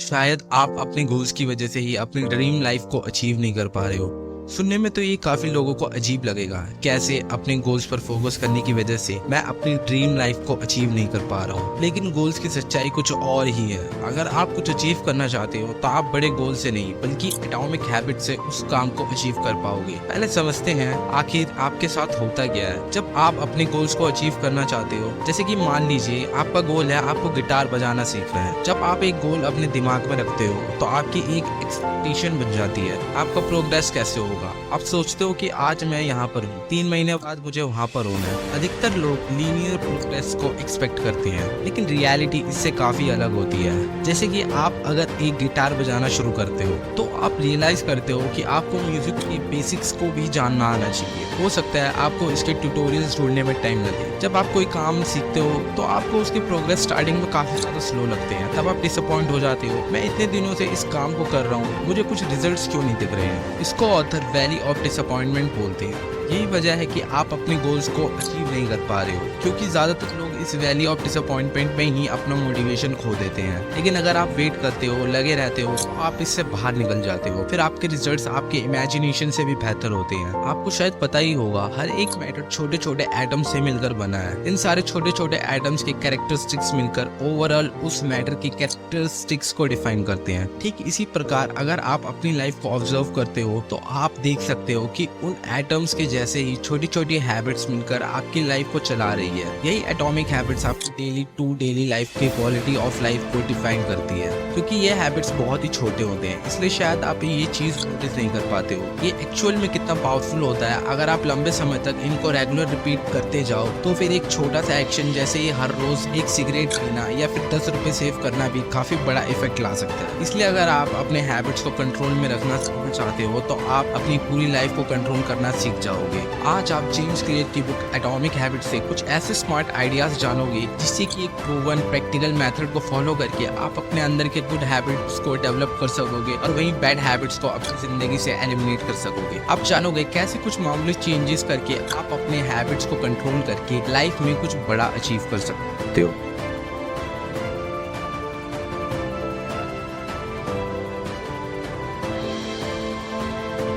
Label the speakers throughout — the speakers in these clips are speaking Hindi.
Speaker 1: शायद आप अपने गोल्स की वजह से ही अपनी ड्रीम लाइफ को अचीव नहीं कर पा रहे हो। सुनने में तो ये काफी लोगों को अजीब लगेगा, कैसे अपने गोल्स पर फोकस करने की वजह से मैं अपनी ड्रीम लाइफ को अचीव नहीं कर पा रहा हूँ। लेकिन गोल्स की सच्चाई कुछ और ही है। अगर आप कुछ अचीव करना चाहते हो तो आप बड़े गोल से नहीं बल्कि एटॉमिक हैबिट से उस काम को अचीव कर पाओगे। पहले समझते हैं आखिर आपके साथ होता क्या है जब आप अपने गोल्स को अचीव करना चाहते हो। जैसे कि मान लीजिए आपका गोल है आपको गिटार बजाना सीखना है। जब आप एक गोल अपने दिमाग में रखते हो तो आपकी एक एक्सपेक्टेशन बन जाती है आपका प्रोग्रेस कैसे होगा। आप सोचते हो कि आज मैं यहाँ पर हूँ, 3 महीने बाद मुझे वहाँ पर होना है। अधिकतर लोग लीनियर प्रोग्रेस को एक्सपेक्ट करते हैं, लेकिन रियलिटी इससे काफी अलग होती है। जैसे कि आप अगर एक गिटार बजाना शुरू करते हो तो आप रियलाइज करते हो कि आपको म्यूजिक की बेसिक्स को भी जानना आना चाहिए। हो सकता है आपको इसके ट्यूटोरियल्स ढूंढने में टाइम लगे। जब आप कोई काम सीखते हो तो आपको उसकी प्रोग्रेस स्टार्टिंग में काफी ज्यादा स्लो लगते हैं, तब आप डिसअपॉइंट हो जाते हो। मैं इतने दिनों से इस काम को कर रहा हूँ, मुझे कुछ रिजल्ट्स क्यों नहीं दिख रहे हैं। इसको ऑथर वैली ऑफ डिसअपॉइंटमेंट बोलते हैं। यही वजह है कि आप अपने गोल्स को अचीव नहीं कर पा रहे हो, क्योंकि ज्यादातर लोग इस वैली ऑफ डिसअपॉइंटमेंट में ही अपना मोटिवेशन खो देते हैं। लेकिन अगर आप वेट करते हो, लगे रहते हो, तो आप इससे बाहर निकल जाते हो। फिर आपके रिजल्ट्स आपके इमेजिनेशन से भी बेहतर होते हैं। आपको शायद पता ही होगा हर एक मैटर छोटे छोटे एटम से मिलकर बना है। इन सारे छोटे छोटे एटम्स के कैरेक्टरिस्टिक्स मिलकर ओवरऑल उस मैटर की कैरेक्टरिस्टिक्स को डिफाइन करते हैं। ठीक इसी प्रकार अगर आप अपनी लाइफ को ऑब्जर्व करते हो तो आप देख सकते हो कि उन एटम्स के जैसे ही छोटी छोटी हैबिट्स मिलकर आपकी लाइफ को चला रही है। यही एटॉमिक हैबिट्स आपकी डेली लाइफ की क्वालिटी ऑफ लाइफ को डिफाइन करती है। क्योंकि ये हैबिट्स बहुत ही छोटे होते हैं, इसलिए शायद आप ये चीज नोटिस नहीं कर पाते हो। ये एक्चुअल में कितना पावरफुल होता है। अगर आप लंबे समय तक इनको रेगुलर रिपीट करते जाओ तो फिर एक छोटा सा एक्शन जैसे ये हर रोज एक सिगरेट पीना या फिर 10 रुपए सेव करना भी काफी बड़ा इफेक्ट ला सकता है। इसलिए अगर आप अपने हैबिट्स को कंट्रोल में रखना चाहते हो तो आप अपनी पूरी लाइफ को कंट्रोल करना सीख जाओगे। आज आप जेम्स क्लियर की बुक एटॉमिक हैबिट से कुछ ऐसे स्मार्ट आइडियाज जानोगे जिससे कि एक प्रूवन प्रैक्टिकल मेथड को फॉलो करके आप अपने अंदर के गुड हैबिट्स को डेवलप कर सकोगे और वहीं बैड हैबिट्स को अपनी जिंदगी से एलिमिनेट कर सकोगे। आप जानोगे कैसे कुछ मामूली चेंजेस करके आप अपने हैबिट्स को कंट्रोल करके लाइफ में कुछ बड़ा अचीव कर सकते हो।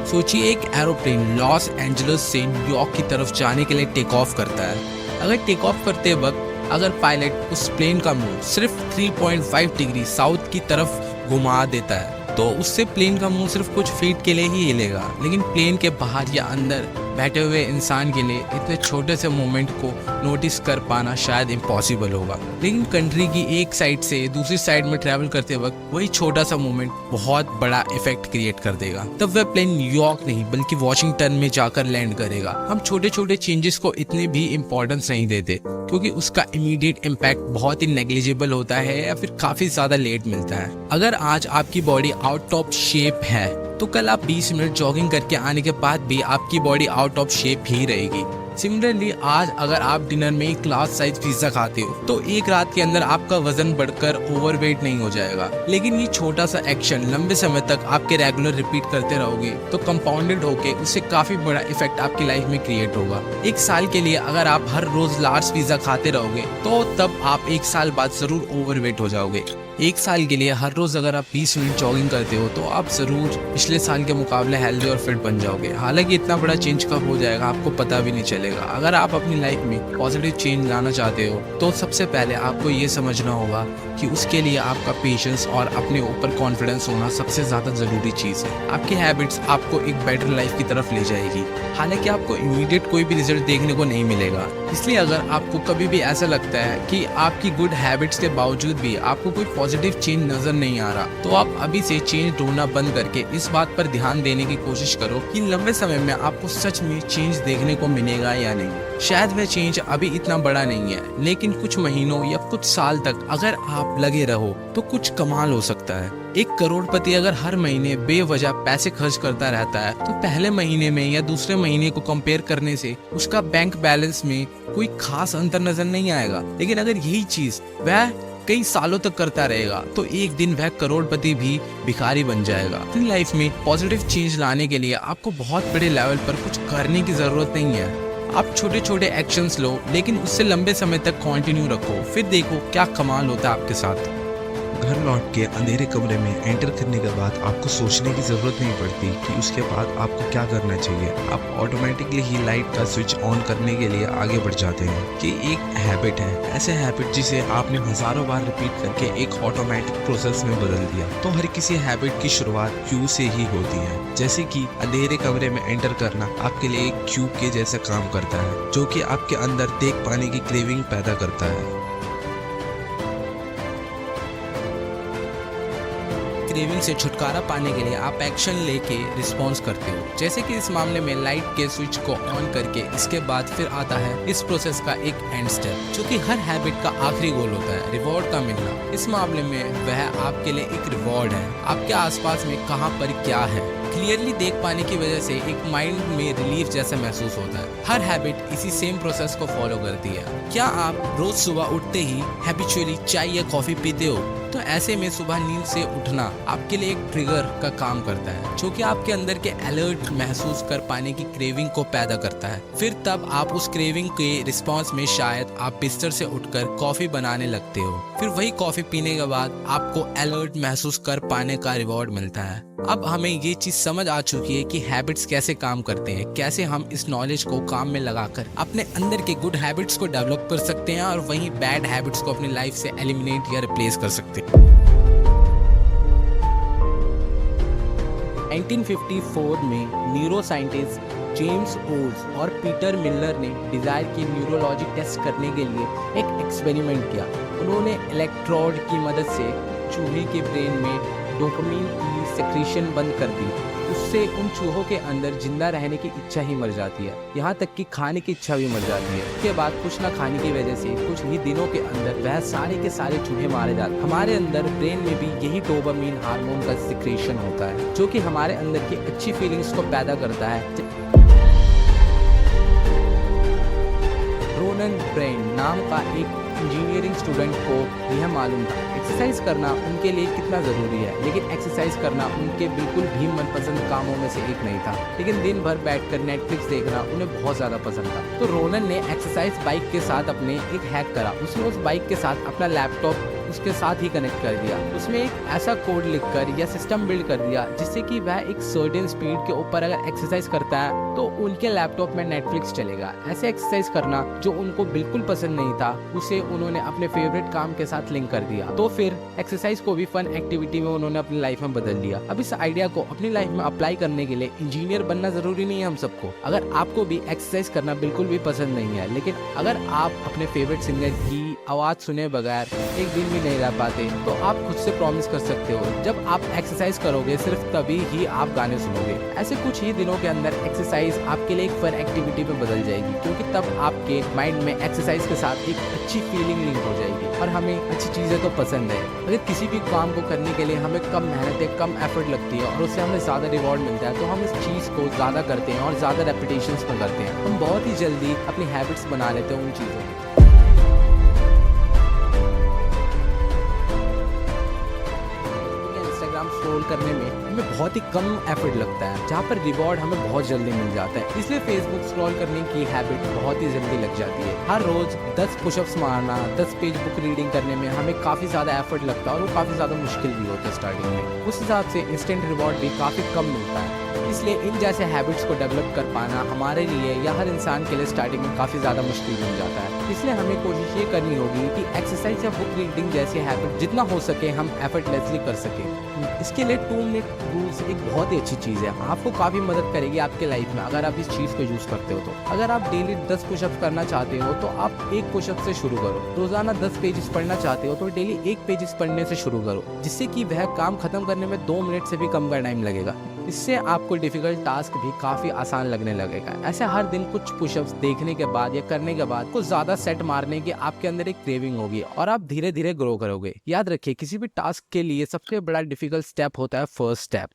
Speaker 1: सोचिए एक एरोप्लेन लॉस एंजलिस से न्यूयॉर्क की तरफ जाने के लिए टेक ऑफ करता है। अगर टेक ऑफ करते वक्त अगर पायलट उस प्लेन का मुंह सिर्फ 3.5 डिग्री साउथ की तरफ घुमा देता है तो उससे प्लेन का मुंह सिर्फ कुछ फीट के लिए ही हिलेगा। लेकिन प्लेन के बाहर या अंदर बैठे हुए इंसान के लिए इतने छोटे से मोमेंट को नोटिस कर पाना शायद इम्पॉसिबल होगा। लेकिन कंट्री की एक साइड से दूसरी साइड में ट्रैवल करते वक्त वही छोटा सा मोमेंट बहुत बड़ा इफेक्ट क्रिएट कर देगा। तब वह प्लेन न्यूयॉर्क नहीं बल्कि वॉशिंगटन में जाकर लैंड करेगा। हम छोटे छोटे चेंजेस को इतने भी इम्पोर्टेंस नहीं देते क्योंकि उसका इमीडिएट इम्पैक्ट बहुत ही नेग्लिजिबल होता है या फिर काफी ज्यादा लेट मिलता है। अगर आज आपकी बॉडी आउट ऑफ शेप है तो कल आप 20 मिनट जॉगिंग करके आने के बाद भी आपकी बॉडी आउट ऑफ शेप ही रहेगी। सिमिलरली आज अगर आप डिनर में एक क्लास साइज पिज्जा खाते हो तो एक रात के अंदर आपका वजन बढ़कर ओवरवेट नहीं हो जाएगा। लेकिन ये छोटा सा एक्शन लंबे समय तक आपके रेगुलर रिपीट करते रहोगे तो कंपाउंडेड होके उससे काफी बड़ा इफेक्ट आपकी लाइफ में क्रिएट होगा। एक साल के लिए अगर आप हर रोज लार्ज पिज्जा खाते रहोगे तो तब आप एक साल बाद जरूर ओवरवेट हो जाओगे। एक साल के लिए हर रोज अगर आप 20 मिनट जॉगिंग करते हो तो आप जरूर पिछले साल के मुकाबले हेल्दी और फिट बन जाओगे। हालांकि इतना बड़ा चेंज कब हो जाएगा आपको पता भी नहीं चलेगा। अगर आप अपनी लाइफ में पॉजिटिव चेंज लाना चाहते हो तो सबसे पहले आपको ये समझना होगा कि उसके लिए आपका पेशेंस और अपने ऊपर कॉन्फिडेंस होना सबसे ज्यादा जरूरी चीज है। आपकी हैबिट्स आपको एक बेटर लाइफ की तरफ ले जाएगी। हालांकि आपको इमीडिएट कोई भी रिजल्ट देखने को नहीं मिलेगा। इसलिए अगर आपको कभी भी ऐसा लगता है कि आपकी गुड हैबिट्स के बावजूद भी आपको कोई पॉजिटिव चेंज नजर नहीं आ रहा तो आप अभी से चेंज ढूंढना बंद करके इस बात पर ध्यान देने की कोशिश करो कि लंबे समय में आपको सच में चेंज देखने को मिलेगा या नहीं। शायद वह चेंज अभी इतना बड़ा नहीं है, लेकिन कुछ महीनों या कुछ साल तक अगर आप लगे रहो तो कुछ कमाल हो सकता है। एक करोड़पति अगर हर महीने बेवजह पैसे खर्च करता रहता है तो पहले महीने में या दूसरे महीने को कंपेयर करने से उसका बैंक बैलेंस में कोई खास अंतर नजर नहीं आएगा। लेकिन अगर यही चीज वह कई सालों तक करता रहेगा तो एक दिन वह करोड़पति भी भिखारी बन जाएगा। अपनी लाइफ में पॉजिटिव चेंज लाने के लिए आपको बहुत बड़े लेवल पर कुछ करने की जरूरत नहीं है। आप छोटे छोटे एक्शंस लो लेकिन उससे लंबे समय तक कंटिन्यू रखो, फिर देखो क्या कमाल होता है आपके साथ। घर लौट के अंधेरे कमरे में एंटर करने के बाद आपको सोचने की जरूरत नहीं पड़ती कि उसके बाद आपको क्या करना चाहिए। आप ऑटोमेटिकली ही लाइट का स्विच ऑन करने के लिए आगे बढ़ जाते हैं। ये एक हैबिट है, ऐसे हैबिट जिसे आपने हजारों बार रिपीट करके एक ऑटोमेटिक प्रोसेस में बदल दिया। तो हर किसी हैबिट की शुरुआत क्यू से ही होती है, जैसे कि अंधेरे कमरे में एंटर करना आपके लिए एक क्यूब के जैसा काम करता है, जो कि आपके अंदर देख पाने की क्रेविंग पैदा करता है। क्रेविंग से छुटकारा पाने के लिए आप एक्शन लेके रिस्पॉन्स करते हो, जैसे कि इस मामले में लाइट के स्विच को ऑन करके इसके बाद फिर आता है इस प्रोसेस का एक एंड स्टेप, जो कि हर हैबिट का आखिरी गोल होता है, रिवॉर्ड का मिलना। इस मामले में वह आपके लिए एक रिवॉर्ड है, आपके आसपास में कहाँ पर क्या है क्लियरली देख पाने की वजह से एक माइंड में रिलीफ जैसा महसूस होता है। हर हैबिट इसी सेम प्रोसेस को फॉलो करती है। क्या आप रोज सुबह उठते ही हैबिचुअली चाय या कॉफी पीते हो? तो ऐसे में सुबह नींद से उठना आपके लिए एक ट्रिगर का काम करता है, जो कि आपके अंदर के अलर्ट महसूस कर पाने की क्रेविंग को पैदा करता है। फिर तब आप उस क्रेविंग के रिस्पॉन्स में शायद आप बिस्तर से उठकर कॉफी बनाने लगते हो। फिर वही कॉफी पीने के बाद आपको अलर्ट महसूस कर पाने का रिवॉर्ड मिलता है। अब हमें ये चीज समझ आ चुकी है कि हैबिट्स कैसे काम करते हैं, कैसे हम इस नॉलेज को काम में लगाकर अपने अंदर के गुड हैबिट्स को डेवलप कर सकते हैं और वहीं बैड हैबिट्स को अपनी लाइफ से एलिमिनेट या रिप्लेस कर सकते हैं। 1954 में न्यूरो साइंटिस्ट जेम्स ओल्स और पीटर मिलर ने डिजायर की न्यूरोलॉजी टेस्ट करने के लिए एक एक्सपेरिमेंट किया। उन्होंने इलेक्ट्रोड की मदद से चूहे के ब्रेन में डोपामिन की सेक्रेशन बंद कर दी। उससे उन चूहों के अंदर जिंदा रहने की इच्छा ही मर जाती है, यहाँ तक कि खाने की इच्छा भी मर जाती है। उसके बाद कुछ ना खाने की वजह से कुछ ही दिनों के अंदर वह सारे के सारे चूहे मारे जाते हैं। हमारे अंदर ब्रेन में भी यही डोपामिन हार्मोन का सिक्रेशन होता है, जो कि हमारे अंदर की अच्छी फीलिंग्स को पैदा करता है। रोनन ब्रेन नाम का एक इंजीनियरिंग स्टूडेंट को यह मालूम था एक्सरसाइज करना उनके लिए कितना ज़रूरी है, लेकिन एक्सरसाइज करना उनके बिल्कुल भी मनपसंद कामों में से एक नहीं था। लेकिन दिन भर बैठकर नेटफ्लिक्स देखना उन्हें बहुत ज़्यादा पसंद था। तो रोनन ने एक्सरसाइज बाइक के साथ अपने एक हैक करा। उसने उस बाइक के साथ अपना लैपटॉप उसके साथ ही कनेक्ट कर दिया। उसमें एक ऐसा कोड लिखकर या सिस्टम बिल्ड कर दिया जिससे कि वह एक सर्टेन स्पीड के ऊपर अगर एक्सरसाइज करता है तो उनके लैपटॉप में नेटफ्लिक्स चलेगा। ऐसे एक्सरसाइज करना जो उनको बिल्कुल पसंद नहीं था, उसे उन्होंने अपने फेवरेट काम के साथ लिंक कर दिया। तो फिर एक्सरसाइज को भी फन एक्टिविटी में उन्होंने अपनी लाइफ में बदल दिया। अब इस आइडिया को अपनी लाइफ में अप्लाई करने के लिए इंजीनियर बनना जरूरी नहीं है हम सबको। अगर आपको भी एक्सरसाइज करना बिल्कुल भी पसंद नहीं है, लेकिन अगर आप अपने फेवरेट सिंगर की आवाज सुने बगैर एक दिन भी नहीं रह पाते, तो आप खुद से प्रॉमिस कर सकते हो जब आप एक्सरसाइज करोगे सिर्फ तभी ही आप गाने सुनोगे। ऐसे कुछ ही दिनों के अंदर एक्सरसाइज आपके लिए एक फन एक्टिविटी में बदल जाएगी, क्योंकि तब आपके माइंड में एक्सरसाइज के साथ एक अच्छी फीलिंग लिंक हो जाएगी। और हमें अच्छी चीज़ें तो पसंद है, अगर किसी भी काम को करने के लिए हमें कम मेहनत है, कम एफर्ट लगती है और उससे हमें ज़्यादा रिवॉर्ड मिलता है, तो हम इस चीज़ को ज़्यादा करते हैं और ज़्यादा रेपिटेशंस में करते हैं। हम बहुत ही जल्दी अपनी हैबिट्स बना लेते हैं उन चीज़ों की। स्क्रॉल करने में हमें बहुत ही कम एफर्ट लगता है, जहाँ पर रिवॉर्ड हमें बहुत जल्दी मिल जाता है। इसलिए फेसबुक स्क्रॉल करने की हैबिट बहुत ही जल्दी लग जाती है। हर रोज 10 पुशअप्स मारना, 10 पेज बुक रीडिंग करने में हमें काफी ज्यादा एफर्ट लगता है और वो काफी ज्यादा मुश्किल भी होता है स्टार्टिंग में। उस हिसाब से इंस्टेंट रिवॉर्ड भी काफी कम मिलता है। इसलिए इन जैसे हैबिट्स को डेवलप कर पाना हमारे लिए या हर इंसान के लिए स्टार्टिंग में काफ़ी ज़्यादा मुश्किल बन जाता है। इसलिए हमें कोशिश ये करनी होगी कि एक्सरसाइज या बुक रीडिंग जैसी हैबिट जितना हो सके हम एफर्टलेसली कर सकें। इसके लिए 2 मिनट रूल्स एक बहुत ही अच्छी चीज़ है, आपको काफ़ी मदद करेगी आपके लाइफ में अगर आप इस चीज़ को यूज़ करते हो। तो अगर आप डेली 10 पुशअप करना चाहते हो तो आप 1 पुशअप से शुरू करो। रोजाना 10 पेजेस पढ़ना चाहते हो तो डेली 1 पेजेस पढ़ने से शुरू करो, जिससे कि वह काम खत्म करने में 2 मिनट से भी कम का टाइम लगेगा। इससे आपको डिफिकल्ट टास्क भी काफी आसान लगने लगेगा। ऐसे हर दिन कुछ पुशअप्स देखने के बाद या करने के बाद कुछ ज्यादा सेट मारने की आपके अंदर एक क्रेविंग होगी और आप धीरे धीरे ग्रो करोगे। याद रखिए, किसी भी टास्क के लिए सबसे बड़ा डिफिकल्ट स्टेप होता है फर्स्ट स्टेप।